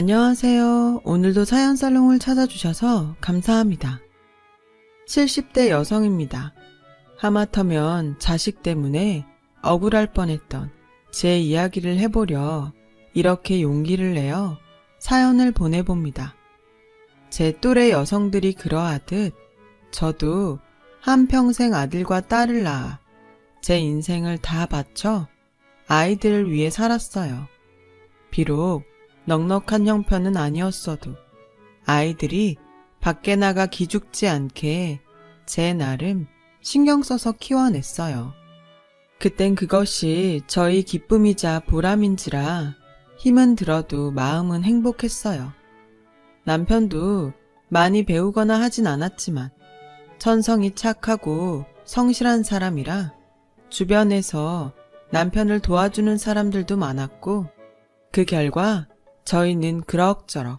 안녕하세요. 오늘도 사연살롱을 찾아주셔서 감사합니다. 70대 여성입니다. 하마터면 자식 때문에 억울할 뻔했던 제 이야기를 해보려 이렇게 용기를 내어 사연을 보내봅니다. 제 또래 여성들이 그러하듯 저도 한평생 아들과 딸을 낳아 제 인생을 다 바쳐 아이들을 위해 살았어요. 비록 넉넉한 형편은 아니었어도 아이들이 밖에 나가 기죽지 않게 제 나름 신경 써서 키워냈어요. 그땐 그것이 저희 기쁨이자 보람인지라 힘은 들어도 마음은 행복했어요. 남편도 많이 배우거나 하진 않았지만 천성이 착하고 성실한 사람이라 주변에서 남편을 도와주는 사람들도 많았고 그 결과 저희는 그럭저럭,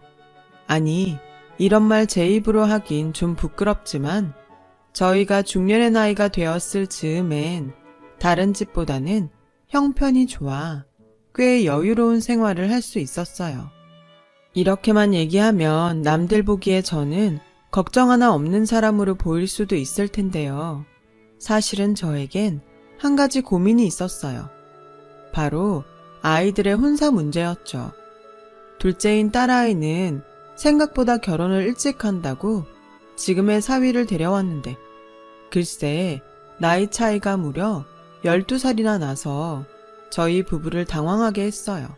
아니 이런 말 제 입으로 하긴 좀 부끄럽지만 저희가 중년의 나이가 되었을 즈음엔 다른 집보다는 형편이 좋아 꽤 여유로운 생활을 할 수 있었어요. 이렇게만 얘기하면 남들 보기에 저는 걱정 하나 없는 사람으로 보일 수도 있을 텐데요. 사실은 저에겐 한 가지 고민이 있었어요. 바로 아이들의 혼사 문제였죠. 둘째인 딸아이는 생각보다 결혼을 일찍 한다고 지금의 사위를 데려왔는데 글쎄 나이 차이가 무려 12살이나 나서 저희 부부를 당황하게 했어요.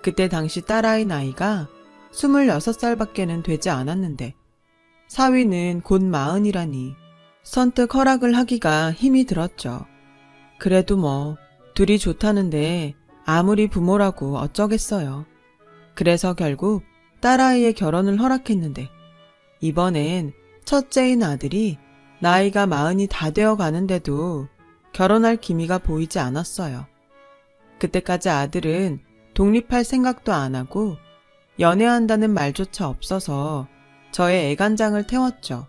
그때 당시 딸아이 나이가 26살밖에는 되지 않았는데 사위는 곧 40이라니 선뜻 허락을 하기가 힘이 들었죠. 그래도 뭐 둘이 좋다는데 아무리 부모라고 어쩌겠어요. 그래서 결국 딸아이의 결혼을 허락했는데 이번엔 첫째인 아들이 나이가 40이 다 되어 가는데도 결혼할 기미가 보이지 않았어요. 그때까지 아들은 독립할 생각도 안 하고 연애한다는 말조차 없어서 저의 애간장을 태웠죠.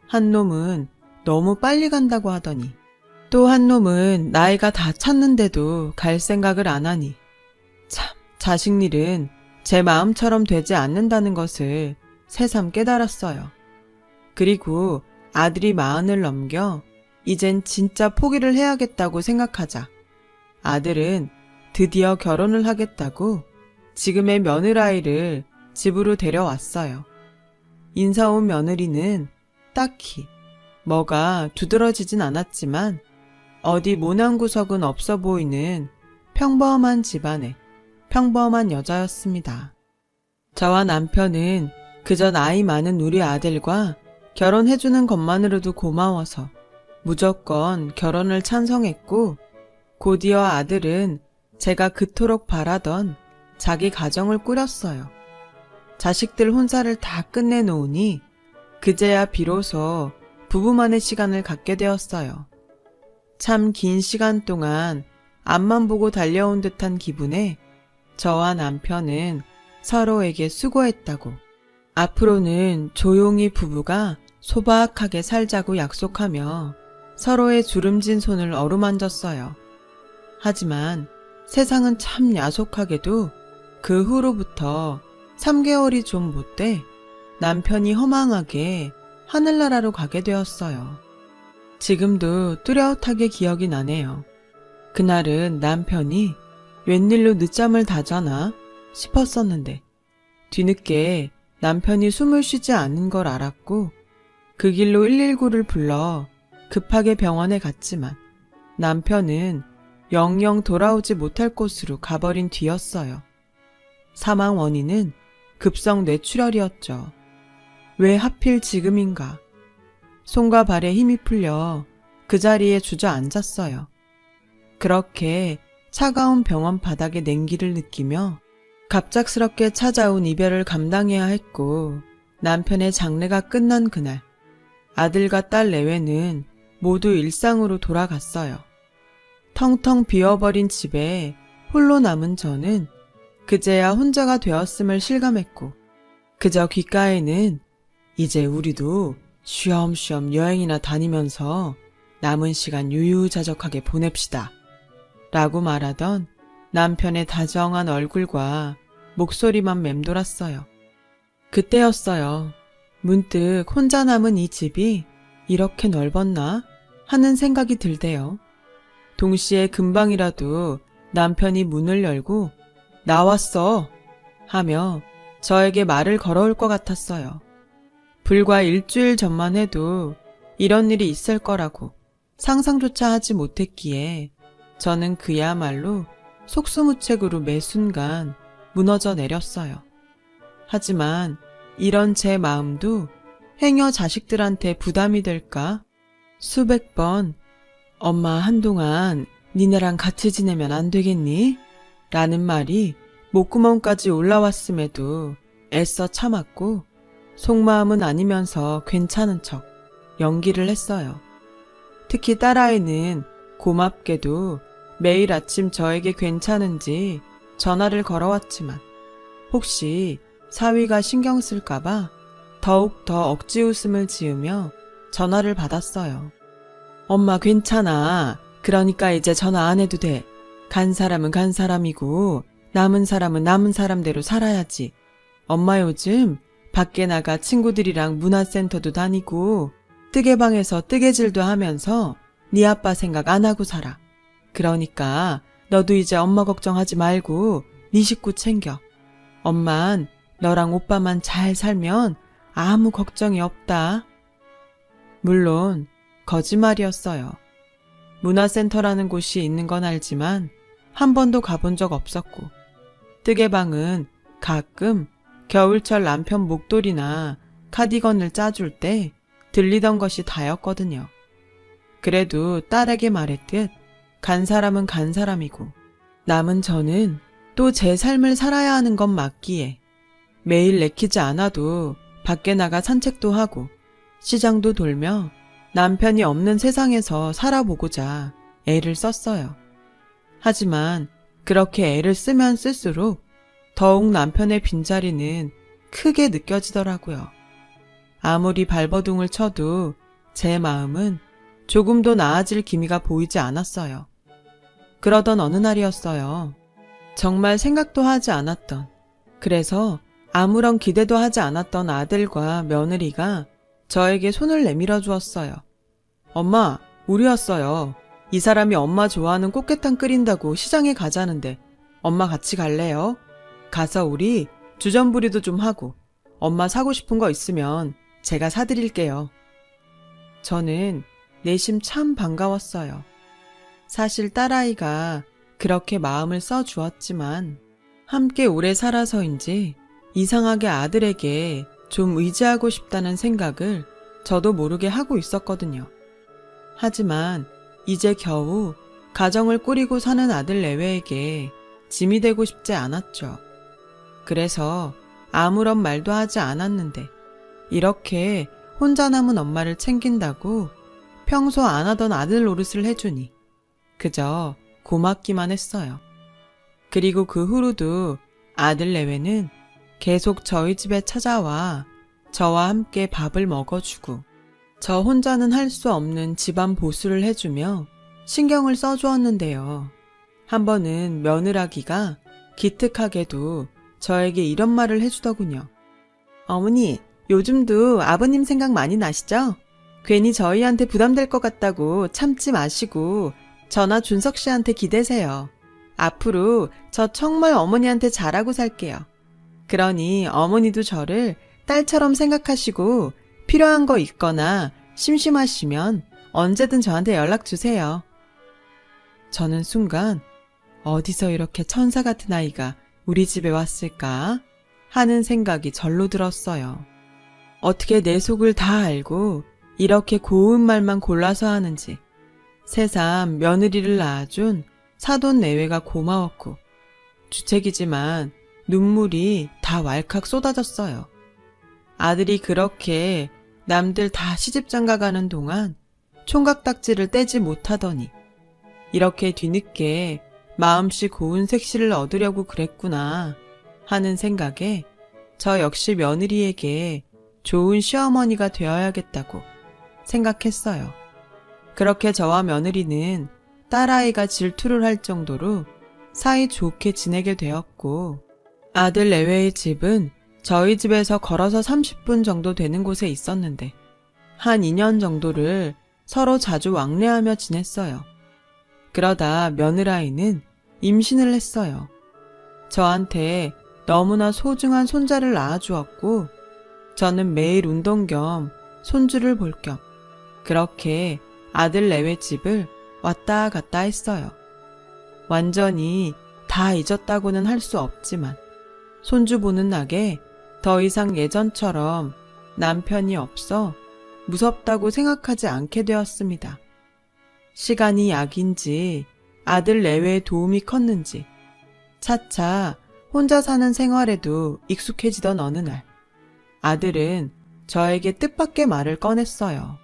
한 놈은 너무 빨리 간다고 하더니 또 한 놈은 나이가 다 찼는데도 갈 생각을 안 하니 참 자식 일은 제 마음처럼 되지 않는다는 것을 새삼 깨달았어요. 그리고 아들이 40을 넘겨 이젠 진짜 포기를 해야겠다고 생각하자 아들은 드디어 결혼을 하겠다고 지금의 며느라이를 집으로 데려왔어요. 인사 온 며느리는 딱히 뭐가 두드러지진 않았지만 어디 모난 구석은 없어 보이는 평범한 집안의 평범한 여자였습니다. 저와 남편은 그저 나이 많은 우리 아들과 결혼해주는 것만으로도 고마워서 무조건 결혼을 찬성했고 곧이어 아들은 제가 그토록 바라던 자기 가정을 꾸렸어요. 자식들 혼사를 다 끝내놓으니 그제야 비로소 부부만의 시간을 갖게 되었어요. 참 긴 시간 동안 앞만 보고 달려온 듯한 기분에 저와 남편은 서로에게 수고했다고 앞으로는 조용히 부부가 소박하게 살자고 약속하며 서로의 주름진 손을 어루만졌어요. 하지만 세상은 참 야속하게도 그 후로부터 3개월이 좀 못 돼 남편이 허망하게 하늘나라로 가게 되었어요. 지금도 뚜렷하게 기억이 나네요. 그날은 남편이 웬일로 늦잠을 다 자나 싶었었는데 뒤늦게 남편이 숨을 쉬지 않는 걸 알았고 그 길로 119를 불러 급하게 병원에 갔지만 남편은 영영 돌아오지 못할 곳으로 가버린 뒤였어요. 사망 원인은 급성 뇌출혈이었죠. 왜 하필 지금인가? 손과 발에 힘이 풀려 그 자리에 주저앉았어요. 그렇게 차가운 병원 바닥에 냉기를 느끼며 갑작스럽게 찾아온 이별을 감당해야 했고 남편의 장례가 끝난 그날 아들과 딸 내외는 모두 일상으로 돌아갔어요. 텅텅 비어버린 집에 홀로 남은 저는 그제야 혼자가 되었음을 실감했고 그저 귓가에는 이제 우리도 쉬엄쉬엄 여행이나 다니면서 남은 시간 유유자적하게 보냅시다 라고 말하던 남편의 다정한 얼굴과 목소리만 맴돌았어요. 그때였어요. 문득 혼자 남은 이 집이 이렇게 넓었나 하는 생각이 들대요. 동시에 금방이라도 남편이 문을 열고 나왔어 하며 저에게 말을 걸어올 것 같았어요. 불과 일주일 전만 해도 이런 일이 있을 거라고 상상조차 하지 못했기에 저는 그야말로 속수무책으로 매 순간 무너져 내렸어요. 하지만 이런 제 마음도 행여 자식들한테 부담이 될까? 수백 번 엄마 한동안 니네랑 같이 지내면 안 되겠니? 라는 말이 목구멍까지 올라왔음에도 애써 참았고 속마음은 아니면서 괜찮은 척 연기를 했어요. 특히 딸아이는 고맙게도 매일 아침 저에게 괜찮은지 전화를 걸어왔지만 혹시 사위가 신경 쓸까봐 더욱 더 억지 웃음을 지으며 전화를 받았어요. 엄마 괜찮아. 그러니까 이제 전화 안 해도 돼. 간 사람은 간 사람이고 남은 사람은 남은 사람대로 살아야지. 엄마 요즘 밖에 나가 친구들이랑 문화센터도 다니고 뜨개방에서 뜨개질도 하면서 네 아빠 생각 안 하고 살아. 그러니까 너도 이제 엄마 걱정하지 말고 네 식구 챙겨. 엄만 너랑 오빠만 잘 살면 아무 걱정이 없다. 물론 거짓말이었어요. 문화센터라는 곳이 있는 건 알지만 한 번도 가본 적 없었고 뜨개방은 가끔 겨울철 남편 목도리나 카디건을 짜줄 때 들리던 것이 다였거든요. 그래도 딸에게 말했듯 간 사람은 간 사람이고 남은 저는 또 제 삶을 살아야 하는 건 맞기에 매일 내키지 않아도 밖에 나가 산책도 하고 시장도 돌며 남편이 없는 세상에서 살아보고자 애를 썼어요. 하지만 그렇게 애를 쓰면 쓸수록 더욱 남편의 빈자리는 크게 느껴지더라고요. 아무리 발버둥을 쳐도 제 마음은 조금도 나아질 기미가 보이지 않았어요. 그러던 어느 날이었어요. 정말 생각도 하지 않았던, 그래서 아무런 기대도 하지 않았던 아들과 며느리가 저에게 손을 내밀어 주었어요. 엄마, 우리 왔어요. 이 사람이 엄마 좋아하는 꽃게탕 끓인다고 시장에 가자는데 엄마 같이 갈래요? 가서 우리 주전부리도 좀 하고 엄마 사고 싶은 거 있으면 제가 사드릴게요. 저는 내심 참 반가웠어요. 사실 딸아이가 그렇게 마음을 써주었지만 함께 오래 살아서인지 이상하게 아들에게 좀 의지하고 싶다는 생각을 저도 모르게 하고 있었거든요. 하지만 이제 겨우 가정을 꾸리고 사는 아들 내외에게 짐이 되고 싶지 않았죠. 그래서 아무런 말도 하지 않았는데 이렇게 혼자 남은 엄마를 챙긴다고 평소 안 하던 아들 노릇을 해주니 그저 고맙기만 했어요. 그리고 그 후로도 아들 내외는 계속 저희 집에 찾아와 저와 함께 밥을 먹어주고 저 혼자는 할 수 없는 집안 보수를 해주며 신경을 써주었는데요. 한 번은 며느라기가 기특하게도 저에게 이런 말을 해주더군요. 어머니, 요즘도 아버님 생각 많이 나시죠? 괜히 저희한테 부담될 것 같다고 참지 마시고 저나 준석 씨한테 기대세요. 앞으로 저 정말 어머니한테 잘하고 살게요. 그러니 어머니도 저를 딸처럼 생각하시고 필요한 거 있거나 심심하시면 언제든 저한테 연락 주세요. 저는 순간 어디서 이렇게 천사 같은 아이가 우리 집에 왔을까 하는 생각이 절로 들었어요. 어떻게 내 속을 다 알고 이렇게 고운 말만 골라서 하는지 새삼 며느리를 낳아준 사돈 내외가 고마웠고 주책이지만 눈물이 다 왈칵 쏟아졌어요. 아들이 그렇게 남들 다 시집장가 가는 동안 총각딱지를 떼지 못하더니 이렇게 뒤늦게 마음씨 고운 색시를 얻으려고 그랬구나 하는 생각에 저 역시 며느리에게 좋은 시어머니가 되어야겠다고 생각했어요. 그렇게 저와 며느리는 딸아이가 질투를 할 정도로 사이 좋게 지내게 되었고 아들 내외의 집은 저희 집에서 걸어서 30분 정도 되는 곳에 있었는데 한 2년 정도를 서로 자주 왕래하며 지냈어요. 그러다 며느라이는 임신을 했어요. 저한테 너무나 소중한 손자를 낳아주었고 저는 매일 운동 겸 손주를 볼 겸 그렇게 아들 내외 집을 왔다 갔다 했어요. 완전히 다 잊었다고는 할 수 없지만 손주 보는 낙에 더 이상 예전처럼 남편이 없어 무섭다고 생각하지 않게 되었습니다. 시간이 약인지 아들 내외의 도움이 컸는지 차차 혼자 사는 생활에도 익숙해지던 어느 날 아들은 저에게 뜻밖의 말을 꺼냈어요.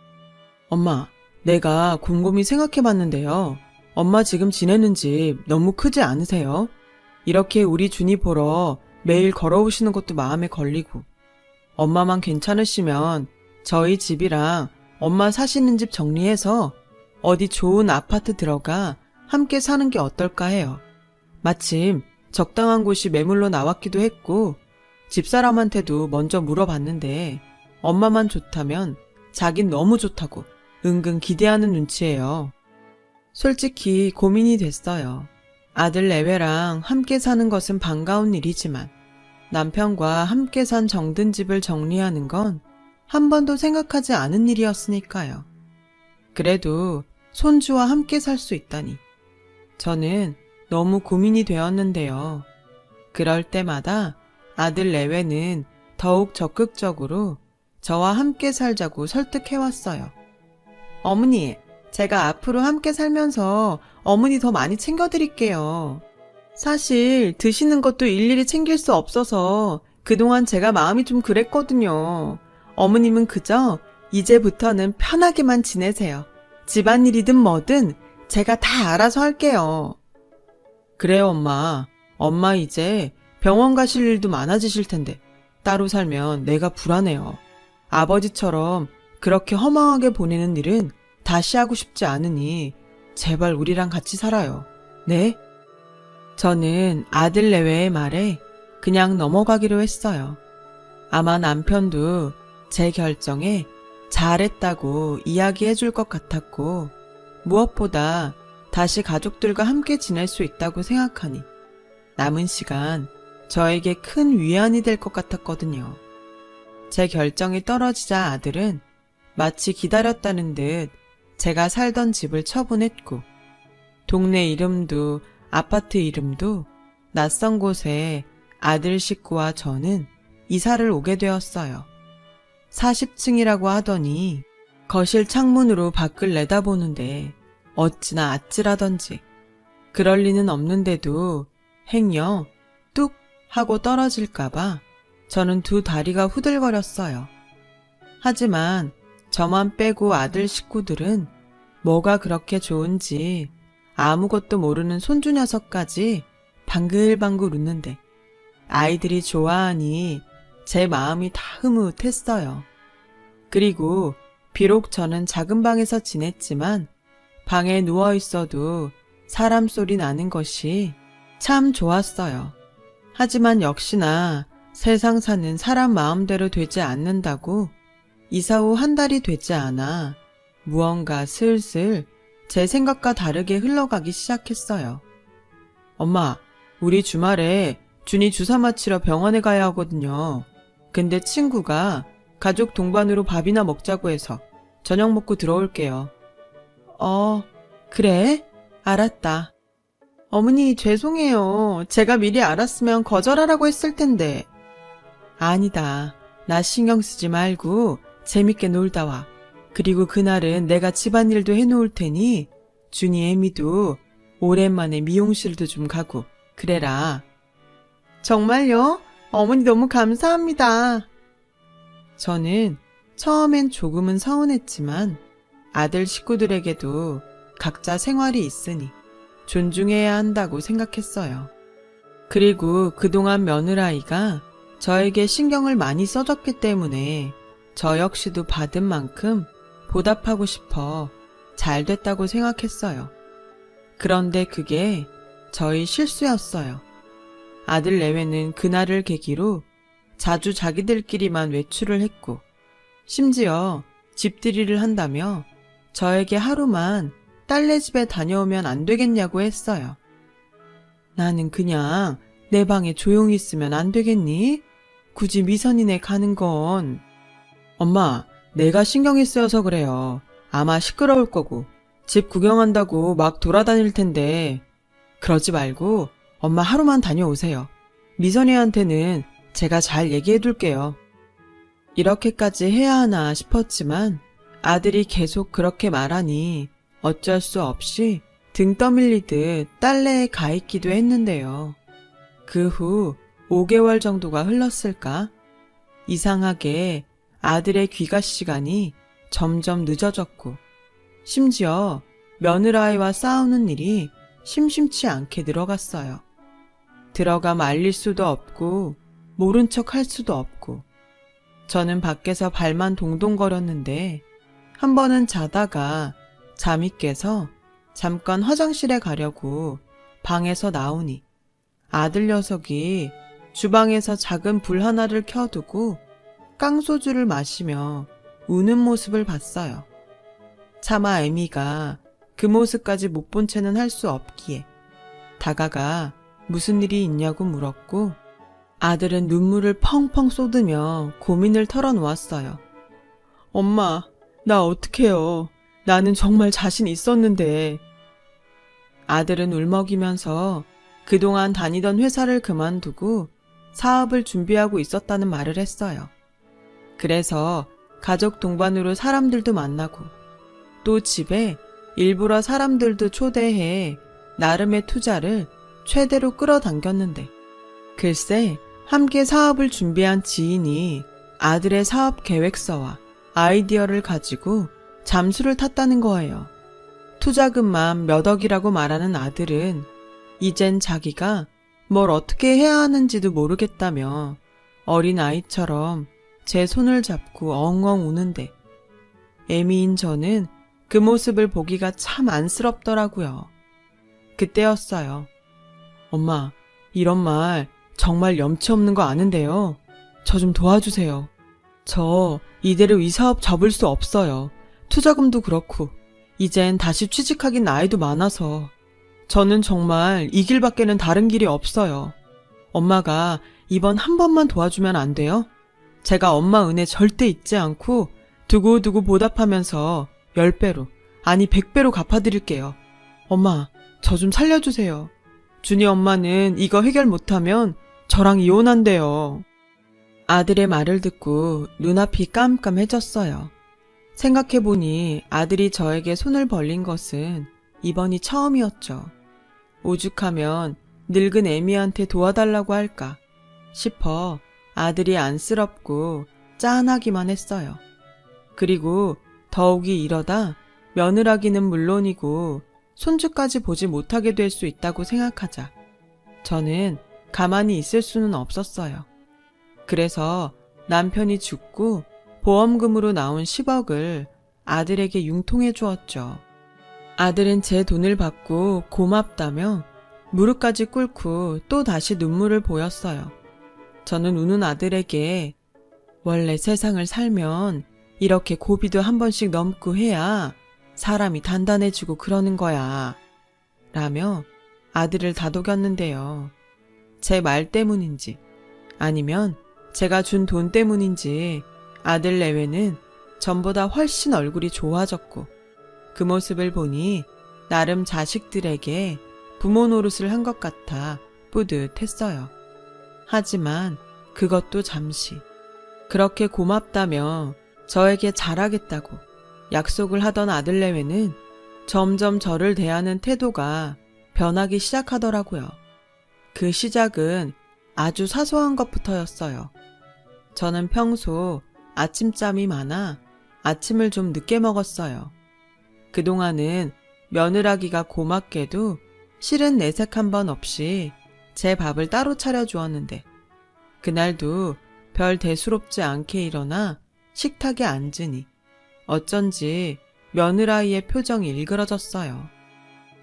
엄마, 내가 곰곰이 생각해봤는데요. 엄마 지금 지내는 집 너무 크지 않으세요? 이렇게 우리 준이 보러 매일 걸어오시는 것도 마음에 걸리고 엄마만 괜찮으시면 저희 집이랑 엄마 사시는 집 정리해서 어디 좋은 아파트 들어가 함께 사는 게 어떨까 해요. 마침 적당한 곳이 매물로 나왔기도 했고 집사람한테도 먼저 물어봤는데 엄마만 좋다면 자긴 너무 좋다고 은근 기대하는 눈치예요. 솔직히 고민이 됐어요. 아들 내외랑 함께 사는 것은 반가운 일이지만 남편과 함께 산 정든 집을 정리하는 건 한 번도 생각하지 않은 일이었으니까요. 그래도 손주와 함께 살 수 있다니 저는 너무 고민이 되었는데요. 그럴 때마다 아들 내외는 더욱 적극적으로 저와 함께 살자고 설득해왔어요. 어머니, 제가 앞으로 함께 살면서 어머니 더 많이 챙겨드릴게요. 사실 드시는 것도 일일이 챙길 수 없어서 그동안 제가 마음이 좀 그랬거든요. 어머님은 그저 이제부터는 편하게만 지내세요. 집안일이든 뭐든 제가 다 알아서 할게요. 그래요, 엄마. 엄마 이제 병원 가실 일도 많아지실 텐데 따로 살면 내가 불안해요. 아버지처럼 그렇게 허망하게 보내는 일은 다시 하고 싶지 않으니 제발 우리랑 같이 살아요. 네? 저는 아들 내외의 말에 그냥 넘어가기로 했어요. 아마 남편도 제 결정에 잘했다고 이야기해 줄 것 같았고 무엇보다 다시 가족들과 함께 지낼 수 있다고 생각하니 남은 시간 저에게 큰 위안이 될 것 같았거든요. 제 결정이 떨어지자 아들은 마치 기다렸다는 듯 제가 살던 집을 처분했고 동네 이름도 아파트 이름도 낯선 곳에 아들 식구와 저는 이사를 오게 되었어요. 40층이라고 하더니 거실 창문으로 밖을 내다보는데 어찌나 아찔하던지 그럴 리는 없는데도 행여 뚝 하고 떨어질까봐 저는 두 다리가 후들거렸어요. 하지만 저만 빼고 아들 식구들은 뭐가 그렇게 좋은지 아무것도 모르는 손주 녀석까지 방글방글 웃는데 아이들이 좋아하니 제 마음이 다 흐뭇했어요. 그리고 비록 저는 작은 방에서 지냈지만 방에 누워 있어도 사람 소리 나는 것이 참 좋았어요. 하지만 역시나 세상 사는 사람 마음대로 되지 않는다고 이사 후 한 달이 되지 않아 무언가 슬슬 제 생각과 다르게 흘러가기 시작했어요. 엄마, 우리 주말에 준이 주사 맞히러 병원에 가야 하거든요. 근데 친구가 가족 동반으로 밥이나 먹자고 해서 저녁 먹고 들어올게요. 그래? 알았다. 어머니 죄송해요. 제가 미리 알았으면 거절하라고 했을 텐데. 아니다. 나 신경 쓰지 말고 재밌게 놀다 와. 그리고 그날은 내가 집안일도 해놓을 테니 준이 애미도 오랜만에 미용실도 좀 가고 그래라. 정말요? 어머니 너무 감사합니다. 저는 처음엔 조금은 서운했지만 아들 식구들에게도 각자 생활이 있으니 존중해야 한다고 생각했어요. 그리고 그동안 며느라이가 저에게 신경을 많이 써줬기 때문에 저 역시도 받은 만큼 보답하고 싶어 잘 됐다고 생각했어요. 그런데 그게 저희 실수였어요. 아들 내외는 그날을 계기로 자주 자기들끼리만 외출을 했고, 심지어 집들이를 한다며 저에게 하루만 딸네 집에 다녀오면 안 되겠냐고 했어요. 나는 그냥 내 방에 조용히 있으면 안 되겠니? 굳이 미선이네 가는 건. 엄마, 내가 신경이 쓰여서 그래요. 아마 시끄러울 거고 집 구경한다고 막 돌아다닐 텐데. 그러지 말고 엄마 하루만 다녀오세요. 미선이한테는 제가 잘 얘기해 둘게요. 이렇게까지 해야 하나 싶었지만 아들이 계속 그렇게 말하니 어쩔 수 없이 등 떠밀리듯 딸내에 가 있기도 했는데요. 그 후 5개월 정도가 흘렀을까? 이상하게 아들의 귀가 시간이 점점 늦어졌고, 심지어 며느라이와 싸우는 일이 심심치 않게 늘어갔어요. 들어가 말릴 수도 없고 모른 척 할 수도 없고, 저는 밖에서 발만 동동거렸는데 한 번은 자다가 잠이 깨서 잠깐 화장실에 가려고 방에서 나오니 아들 녀석이 주방에서 작은 불 하나를 켜두고 깡소주를 마시며 우는 모습을 봤어요. 차마 애미가 그 모습까지 못 본 채는 할 수 없기에 다가가 무슨 일이 있냐고 물었고, 아들은 눈물을 펑펑 쏟으며 고민을 털어놓았어요. 엄마, 나 어떡해요. 나는 정말 자신 있었는데. 아들은 울먹이면서 그동안 다니던 회사를 그만두고 사업을 준비하고 있었다는 말을 했어요. 그래서 가족 동반으로 사람들도 만나고 또 집에 일부러 사람들도 초대해 나름의 투자를 최대로 끌어당겼는데, 글쎄 함께 사업을 준비한 지인이 아들의 사업 계획서와 아이디어를 가지고 잠수를 탔다는 거예요. 투자금만 몇 억이라고 말하는 아들은 이젠 자기가 뭘 어떻게 해야 하는지도 모르겠다며 어린 아이처럼 제 손을 잡고 엉엉 우는데, 애미인 저는 그 모습을 보기가 참 안쓰럽더라고요. 그때였어요. 엄마, 이런 말 정말 염치 없는 거 아는데요. 저 좀 도와주세요. 저 이대로 이 사업 접을 수 없어요. 투자금도 그렇고 이젠 다시 취직하긴 나이도 많아서 저는 정말 이 길밖에는 다른 길이 없어요. 엄마가 이번 한 번만 도와주면 안 돼요? 제가 엄마 은혜 절대 잊지 않고 두고두고 보답하면서 10배로, 아니 100배로 갚아드릴게요. 엄마, 저 좀 살려주세요. 준이 엄마는 이거 해결 못하면 저랑 이혼한대요. 아들의 말을 듣고 눈앞이 깜깜해졌어요. 생각해보니 아들이 저에게 손을 벌린 것은 이번이 처음이었죠. 오죽하면 늙은 애미한테 도와달라고 할까 싶어 아들이 안쓰럽고 짠하기만 했어요. 그리고 더욱이 이러다 며느라기는 물론이고 손주까지 보지 못하게 될 수 있다고 생각하자 저는 가만히 있을 수는 없었어요. 그래서 남편이 죽고 보험금으로 나온 10억을 아들에게 융통해 주었죠. 아들은 제 돈을 받고 고맙다며 무릎까지 꿇고 또 다시 눈물을 보였어요. 저는 우는 아들에게 원래 세상을 살면 이렇게 고비도 한 번씩 넘고 해야 사람이 단단해지고 그러는 거야 라며 아들을 다독였는데요. 제 말 때문인지 아니면 제가 준 돈 때문인지 아들 내외는 전보다 훨씬 얼굴이 좋아졌고, 그 모습을 보니 나름 자식들에게 부모 노릇을 한 것 같아 뿌듯했어요. 하지만 그것도 잠시. 그렇게 고맙다며 저에게 잘하겠다고 약속을 하던 아들 내외는 점점 저를 대하는 태도가 변하기 시작하더라고요. 그 시작은 아주 사소한 것부터였어요. 저는 평소 아침잠이 많아 아침을 좀 늦게 먹었어요. 그동안은 며느라기가 고맙게도 실은 내색 한 번 없이 제 밥을 따로 차려주었는데, 그날도 별 대수롭지 않게 일어나 식탁에 앉으니 어쩐지 며느라이의 표정이 일그러졌어요.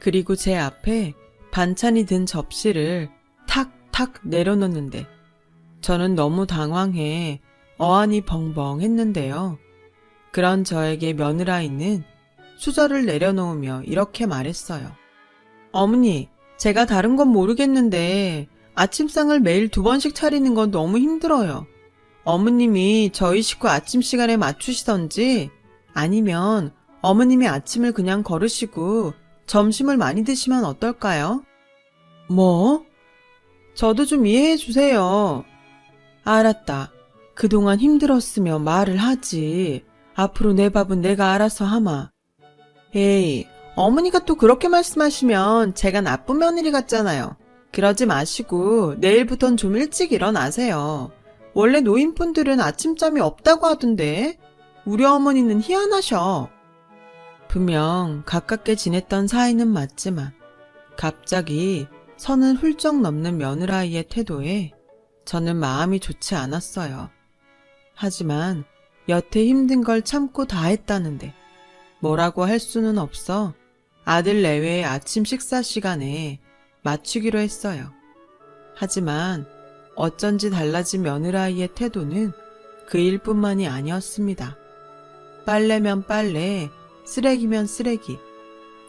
그리고 제 앞에 반찬이 든 접시를 탁 탁 내려놓는데 저는 너무 당황해 어안이 벙벙 했는데요. 그런 저에게 며느라이는 수저를 내려놓으며 이렇게 말했어요. 어머니, 제가 다른 건 모르겠는데 아침상을 매일 2번씩 차리는 건 너무 힘들어요. 어머님이 저희 식구 아침 시간에 맞추시던지 아니면 어머님이 아침을 그냥 거르시고 점심을 많이 드시면 어떨까요? 뭐? 저도 좀 이해해 주세요. 알았다. 그동안 힘들었으면 말을 하지. 앞으로 내 밥은 내가 알아서 하마. 에이, 어머니가 또 그렇게 말씀하시면 제가 나쁜 며느리 같잖아요. 그러지 마시고 내일부턴 좀 일찍 일어나세요. 원래 노인분들은 아침잠이 없다고 하던데 우리 어머니는 희한하셔. 분명 가깝게 지냈던 사이는 맞지만 갑자기 선을 훌쩍 넘는 며느라이의 태도에 저는 마음이 좋지 않았어요. 하지만 여태 힘든 걸 참고 다 했다는데 뭐라고 할 수는 없어 아들 내외의 아침 식사 시간에 맞추기로 했어요. 하지만 어쩐지 달라진 며느라이의 태도는 그 일뿐만이 아니었습니다. 빨래면 빨래, 쓰레기면 쓰레기.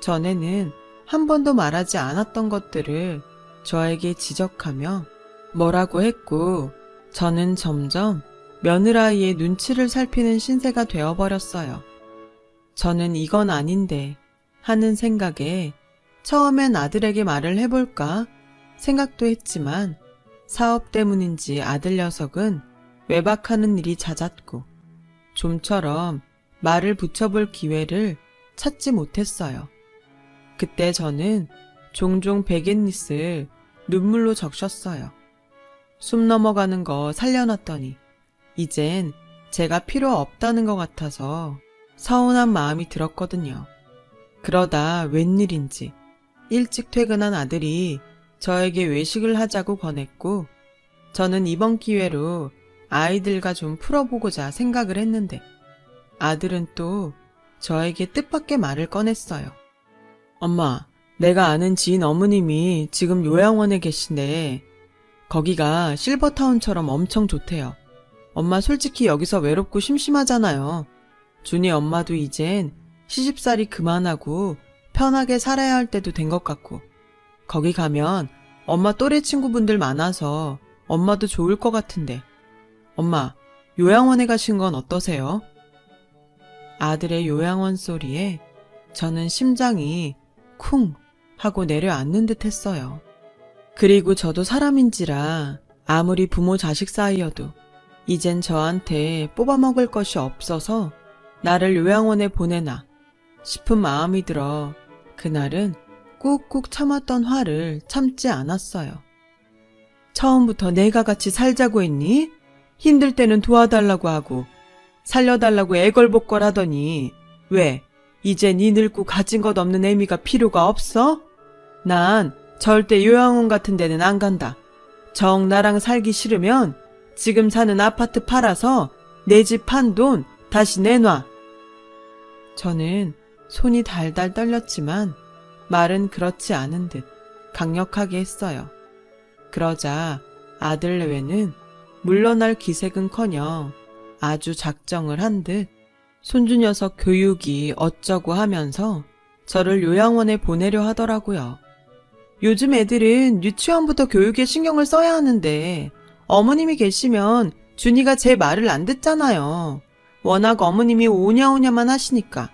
전에는 한 번도 말하지 않았던 것들을 저에게 지적하며 뭐라고 했고 저는 점점 며느라이의 눈치를 살피는 신세가 되어버렸어요. 저는 이건 아닌데 하는 생각에 처음엔 아들에게 말을 해볼까 생각도 했지만 사업 때문인지 아들 녀석은 외박하는 일이 잦았고 좀처럼 말을 붙여볼 기회를 찾지 못했어요. 그때 저는 종종 베갯닛을 눈물로 적셨어요. 숨 넘어가는 거 살려놨더니 이젠 제가 필요 없다는 것 같아서 서운한 마음이 들었거든요. 그러다 웬일인지 일찍 퇴근한 아들이 저에게 외식을 하자고 권했고 저는 이번 기회로 아이들과 좀 풀어보고자 생각을 했는데 아들은 또 저에게 뜻밖의 말을 꺼냈어요. 엄마, 내가 아는 지인 어머님이 지금 요양원에 계신데 거기가 실버타운처럼 엄청 좋대요. 엄마 솔직히 여기서 외롭고 심심하잖아요. 준이 엄마도 이젠 시집살이 그만하고 편하게 살아야 할 때도 된 것 같고 거기 가면 엄마 또래 친구분들 많아서 엄마도 좋을 것 같은데 엄마, 요양원에 가신 건 어떠세요? 아들의 요양원 소리에 저는 심장이 쿵 하고 내려앉는 듯 했어요. 그리고 저도 사람인지라 아무리 부모 자식 사이여도 이젠 저한테 뽑아먹을 것이 없어서 나를 요양원에 보내나 싶은 마음이 들어 그날은 꾹꾹 참았던 화를 참지 않았어요. 처음부터 내가 같이 살자고 했니? 힘들 때는 도와달라고 하고 살려달라고 애걸복걸 하더니 왜 이제 네 늙고 가진 것 없는 애미가 필요가 없어? 난 절대 요양원 같은 데는 안 간다. 정 나랑 살기 싫으면 지금 사는 아파트 팔아서 내 집 판 돈 다시 내놔. 저는 손이 달달 떨렸지만 말은 그렇지 않은 듯 강력하게 했어요. 그러자 아들 내외는 물러날 기색은커녕 아주 작정을 한 듯 손주 녀석 교육이 어쩌고 하면서 저를 요양원에 보내려 하더라고요. 요즘 애들은 유치원부터 교육에 신경을 써야 하는데 어머님이 계시면 준이가 제 말을 안 듣잖아요. 워낙 어머님이 오냐오냐만 하시니까.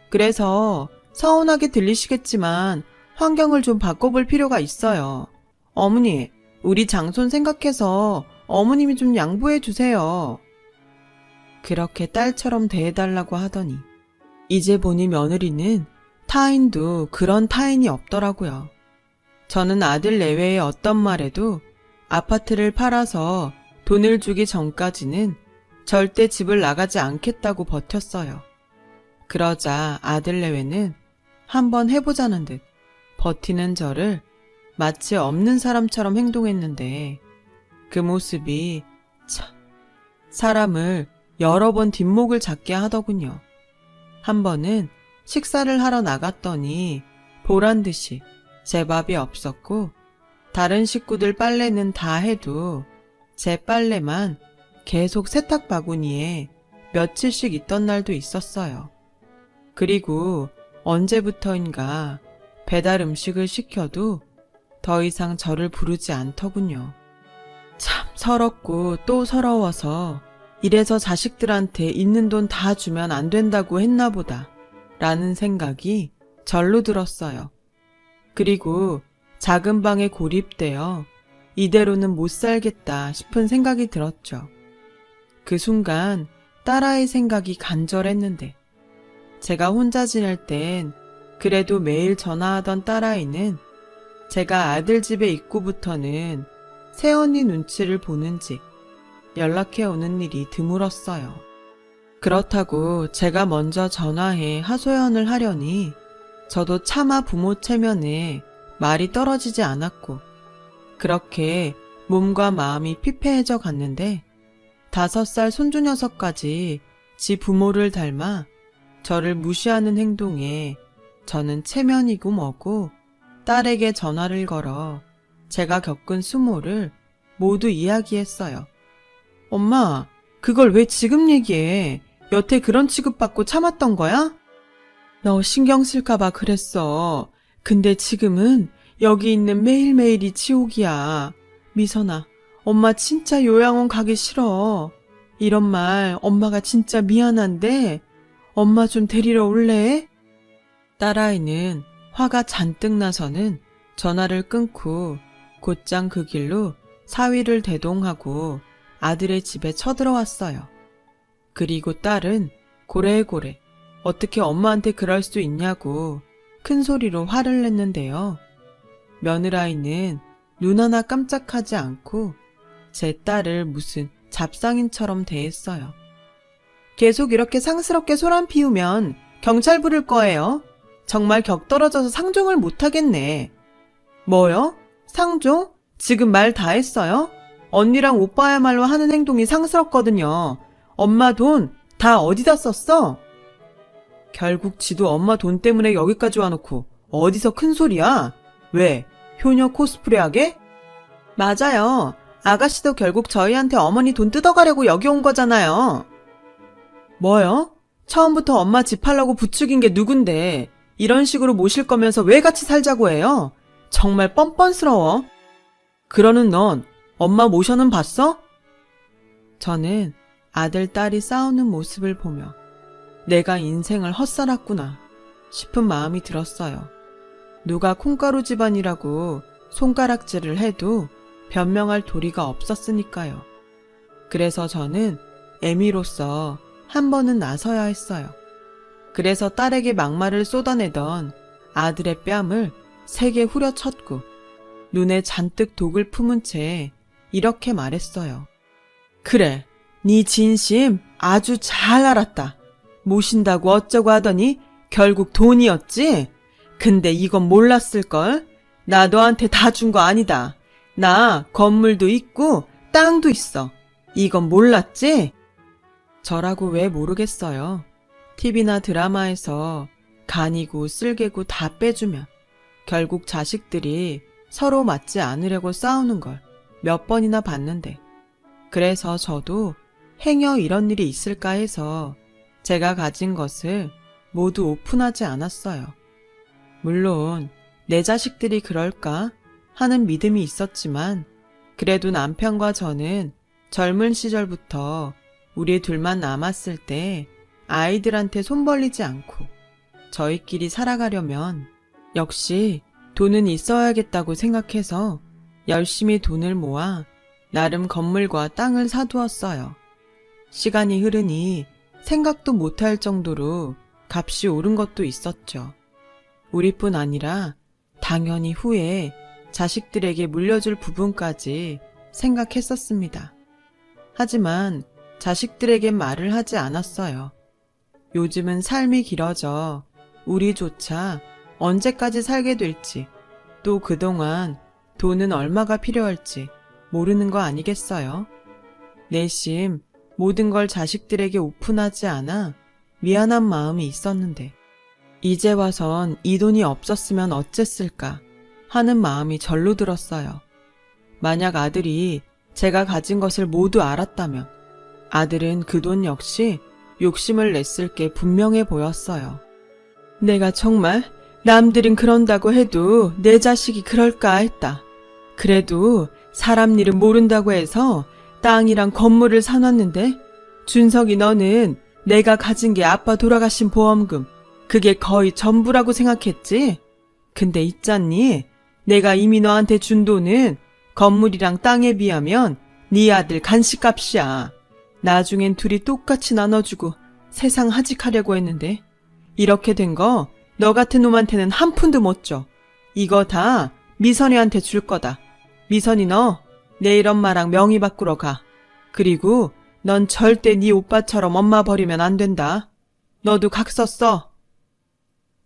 그래서 서운하게 들리시겠지만 환경을 좀 바꿔볼 필요가 있어요. 어머니, 우리 장손 생각해서 어머님이 좀 양보해 주세요. 그렇게 딸처럼 대해달라고 하더니 이제 보니 며느리는 타인도 그런 타인이 없더라고요. 저는 아들 내외의 어떤 말에도 아파트를 팔아서 돈을 주기 전까지는 절대 집을 나가지 않겠다고 버텼어요. 그러자 아들 내외는 한번 해보자는 듯 버티는 저를 마치 없는 사람처럼 행동했는데 그 모습이 참 사람을 여러 번 뒷목을 잡게 하더군요. 한 번은 식사를 하러 나갔더니 보란듯이 제 밥이 없었고 다른 식구들 빨래는 다 해도 제 빨래만 계속 세탁 바구니에 며칠씩 있던 날도 있었어요. 그리고 언제부터인가 배달 음식을 시켜도 더 이상 저를 부르지 않더군요. 참 서럽고 또 서러워서 이래서 자식들한테 있는 돈 다 주면 안 된다고 했나 보다 라는 생각이 절로 들었어요. 그리고 작은 방에 고립되어 이대로는 못 살겠다 싶은 생각이 들었죠. 그 순간 딸아이 생각이 간절했는데 제가 혼자 지낼 땐 그래도 매일 전화하던 딸아이는 제가 아들 집에 입구부터는 새언니 눈치를 보는지 연락해 오는 일이 드물었어요. 그렇다고 제가 먼저 전화해 하소연을 하려니 저도 차마 부모 체면에 말이 떨어지지 않았고 그렇게 몸과 마음이 피폐해져 갔는데 5살 손주 녀석까지 지 부모를 닮아 저를 무시하는 행동에 저는 체면이고 뭐고 딸에게 전화를 걸어 제가 겪은 수모를 모두 이야기했어요. 엄마, 그걸 왜 지금 얘기해? 여태 그런 취급받고 참았던 거야? 너 신경 쓸까봐 그랬어. 근데 지금은 여기 있는 매일매일이 지옥이야. 미선아, 엄마 진짜 요양원 가기 싫어. 이런 말 엄마가 진짜 미안한데 엄마 좀 데리러 올래? 딸아이는 화가 잔뜩 나서는 전화를 끊고 곧장 그 길로 사위를 대동하고 아들의 집에 쳐들어왔어요. 그리고 딸은 고래고래 어떻게 엄마한테 그럴 수 있냐고 큰 소리로 화를 냈는데요. 며느라이는 눈 하나 깜짝하지 않고 제 딸을 무슨 잡상인처럼 대했어요. 계속 이렇게 상스럽게 소란 피우면 경찰 부를 거예요. 정말 격 떨어져서 상종을 못하겠네. 뭐요? 상종? 지금 말 다 했어요? 언니랑 오빠야말로 하는 행동이 상스럽거든요. 엄마 돈 다 어디다 썼어? 결국 지도 엄마 돈 때문에 여기까지 와놓고 어디서 큰 소리야? 왜? 효녀 코스프레 하게? 맞아요. 아가씨도 결국 저희한테 어머니 돈 뜯어가려고 여기 온 거잖아요. 뭐요? 처음부터 엄마 집 팔려고 부추긴 게 누군데 이런 식으로 모실 거면서 왜 같이 살자고 해요? 정말 뻔뻔스러워. 그러는 넌 엄마 모셔는 봤어? 저는 아들, 딸이 싸우는 모습을 보며 내가 인생을 헛살았구나 싶은 마음이 들었어요. 누가 콩가루 집안이라고 손가락질을 해도 변명할 도리가 없었으니까요. 그래서 저는 애미로서 한 번은 나서야 했어요. 그래서 딸에게 막말을 쏟아내던 아들의 뺨을 세게 후려쳤고 눈에 잔뜩 독을 품은 채 이렇게 말했어요. 그래, 네 진심 아주 잘 알았다. 모신다고 어쩌고 하더니 결국 돈이었지? 근데 이건 몰랐을걸? 나 너한테 다 준 거 아니다. 나 건물도 있고 땅도 있어. 이건 몰랐지? 저라고 왜 모르겠어요. TV나 드라마에서 간이고 쓸개고 다 빼주면 결국 자식들이 서로 맞지 않으려고 싸우는 걸 몇 번이나 봤는데 그래서 저도 행여 이런 일이 있을까 해서 제가 가진 것을 모두 오픈하지 않았어요. 물론 내 자식들이 그럴까 하는 믿음이 있었지만 그래도 남편과 저는 젊은 시절부터 우리 둘만 남았을 때 아이들한테 손 벌리지 않고 저희끼리 살아가려면 역시 돈은 있어야겠다고 생각해서 열심히 돈을 모아 나름 건물과 땅을 사두었어요. 시간이 흐르니 생각도 못할 정도로 값이 오른 것도 있었죠. 우리뿐 아니라 당연히 후에 자식들에게 물려줄 부분까지 생각했었습니다. 하지만 자식들에겐 말을 하지 않았어요. 요즘은 삶이 길어져 우리조차 언제까지 살게 될지 또 그동안 돈은 얼마가 필요할지 모르는 거 아니겠어요? 내심 모든 걸 자식들에게 오픈하지 않아 미안한 마음이 있었는데 이제 와선 이 돈이 없었으면 어쨌을까 하는 마음이 절로 들었어요. 만약 아들이 제가 가진 것을 모두 알았다면 아들은 그 돈 역시 욕심을 냈을 게 분명해 보였어요. 내가 정말 남들은 그런다고 해도 내 자식이 그럴까 했다. 그래도 사람 일은 모른다고 해서 땅이랑 건물을 사놨는데 준석이 너는 내가 가진 게 아빠 돌아가신 보험금 그게 거의 전부라고 생각했지? 근데 있잖니 내가 이미 너한테 준 돈은 건물이랑 땅에 비하면 네 아들 간식값이야. 나중엔 둘이 똑같이 나눠주고 세상 하직하려고 했는데 이렇게 된 거 너 같은 놈한테는 한 푼도 못 줘. 이거 다 미선이한테 줄 거다. 미선이 너 내일 엄마랑 명의 바꾸러 가. 그리고 넌 절대 네 오빠처럼 엄마 버리면 안 된다. 너도 각서 써.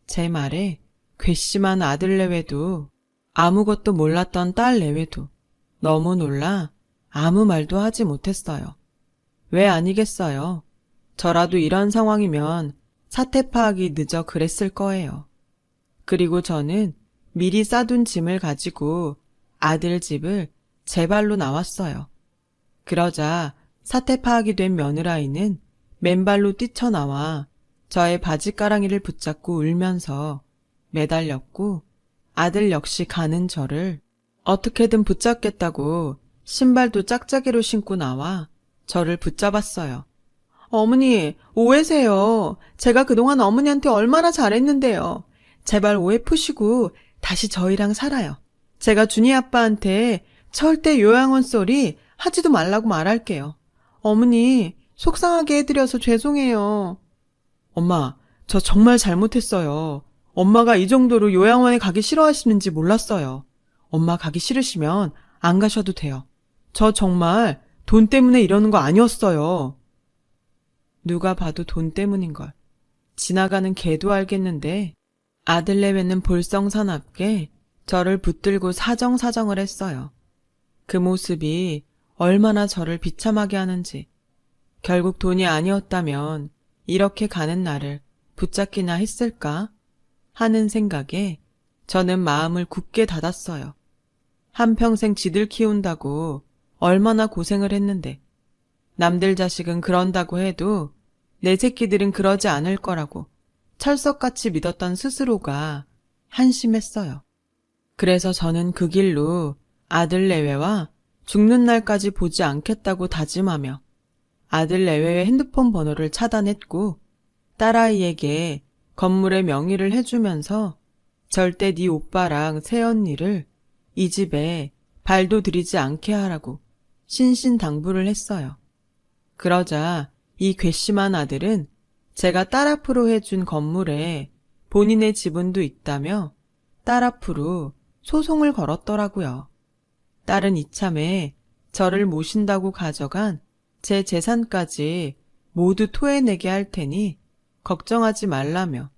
제 말에 괘씸한 아들 내외도 아무것도 몰랐던 딸 내외도 너무 놀라 아무 말도 하지 못했어요. 왜 아니겠어요. 저라도 이런 상황이면 사태 파악이 늦어 그랬을 거예요. 그리고 저는 미리 싸둔 짐을 가지고 아들 집을 제 발로 나왔어요. 그러자 사태 파악이 된 며느라이는 맨발로 뛰쳐나와 저의 바지가랑이를 붙잡고 울면서 매달렸고 아들 역시 가는 저를 어떻게든 붙잡겠다고 신발도 짝짝이로 신고 나와 저를 붙잡았어요. 어머니, 오해세요. 제가 그동안 어머니한테 얼마나 잘했는데요. 제발 오해 푸시고 다시 저희랑 살아요. 제가 준이 아빠한테 절대 요양원 소리 하지도 말라고 말할게요. 어머니, 속상하게 해드려서 죄송해요. 엄마, 저 정말 잘못했어요. 엄마가 이 정도로 요양원에 가기 싫어하시는지 몰랐어요. 엄마 가기 싫으시면 안 가셔도 돼요. 저 정말 돈 때문에 이러는 거 아니었어요. 누가 봐도 돈 때문인걸. 지나가는 개도 알겠는데 아들 내외는 볼썽사납게 저를 붙들고 사정사정을 했어요. 그 모습이 얼마나 저를 비참하게 하는지. 결국 돈이 아니었다면 이렇게 가는 나를 붙잡기나 했을까 하는 생각에 저는 마음을 굳게 닫았어요. 한평생 지들 키운다고 얼마나 고생을 했는데 남들 자식은 그런다고 해도 내 새끼들은 그러지 않을 거라고 철석같이 믿었던 스스로가 한심했어요. 그래서 저는 그 길로 아들 내외와 죽는 날까지 보지 않겠다고 다짐하며 아들 내외의 핸드폰 번호를 차단했고 딸아이에게 건물의 명의를 해주면서 절대 네 오빠랑 새언니를 이 집에 발도 들이지 않게 하라고 신신당부를 했어요. 그러자 이 괘씸한 아들은 제가 딸 앞으로 해준 건물에 본인의 지분도 있다며 딸 앞으로 소송을 걸었더라고요. 딸은 이참에 저를 모신다고 가져간 제 재산까지 모두 토해내게 할 테니 걱정하지 말라며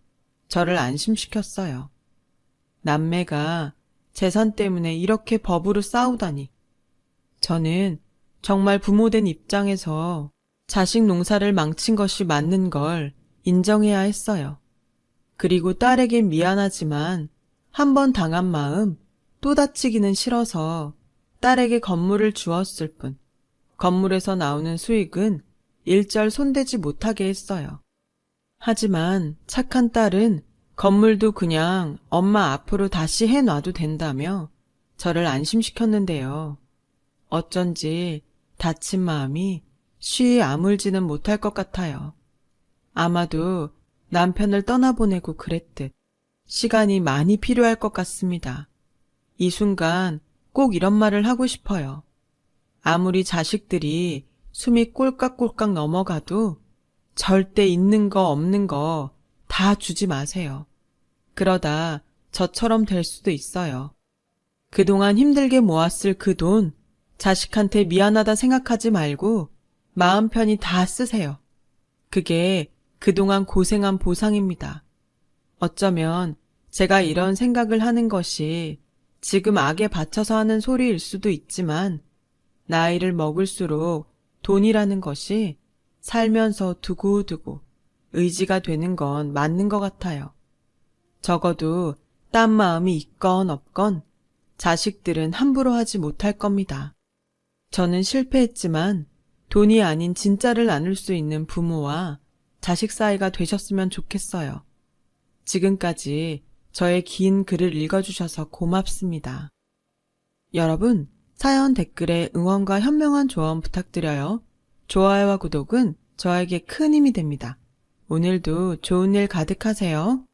저를 안심시켰어요. 남매가 재산 때문에 이렇게 법으로 싸우다니. 저는 정말 부모된 입장에서 자식 농사를 망친 것이 맞는 걸 인정해야 했어요. 그리고 딸에겐 미안하지만 한 번 당한 마음 또 다치기는 싫어서 딸에게 건물을 주었을 뿐 건물에서 나오는 수익은 일절 손대지 못하게 했어요. 하지만 착한 딸은 건물도 그냥 엄마 앞으로 다시 해놔도 된다며 저를 안심시켰는데요. 어쩐지 다친 마음이 쉬이 아물지는 못할 것 같아요. 아마도 남편을 떠나보내고 그랬듯 시간이 많이 필요할 것 같습니다. 이 순간 꼭 이런 말을 하고 싶어요. 아무리 자식들이 숨이 꼴깍꼴깍 넘어가도 절대 있는 거 없는 거 다 주지 마세요. 그러다 저처럼 될 수도 있어요. 그동안 힘들게 모았을 그 돈 자식한테 미안하다 생각하지 말고 마음 편히 다 쓰세요. 그게 그동안 고생한 보상입니다. 어쩌면 제가 이런 생각을 하는 것이 지금 악에 받쳐서 하는 소리일 수도 있지만 나이를 먹을수록 돈이라는 것이 살면서 두고두고 의지가 되는 건 맞는 것 같아요. 적어도 딴 마음이 있건 없건 자식들은 함부로 하지 못할 겁니다. 저는 실패했지만 돈이 아닌 진짜를 나눌 수 있는 부모와 자식 사이가 되셨으면 좋겠어요. 지금까지 저의 긴 글을 읽어주셔서 고맙습니다. 여러분, 사연 댓글에 응원과 현명한 조언 부탁드려요. 좋아요와 구독은 저에게 큰 힘이 됩니다. 오늘도 좋은 일 가득하세요.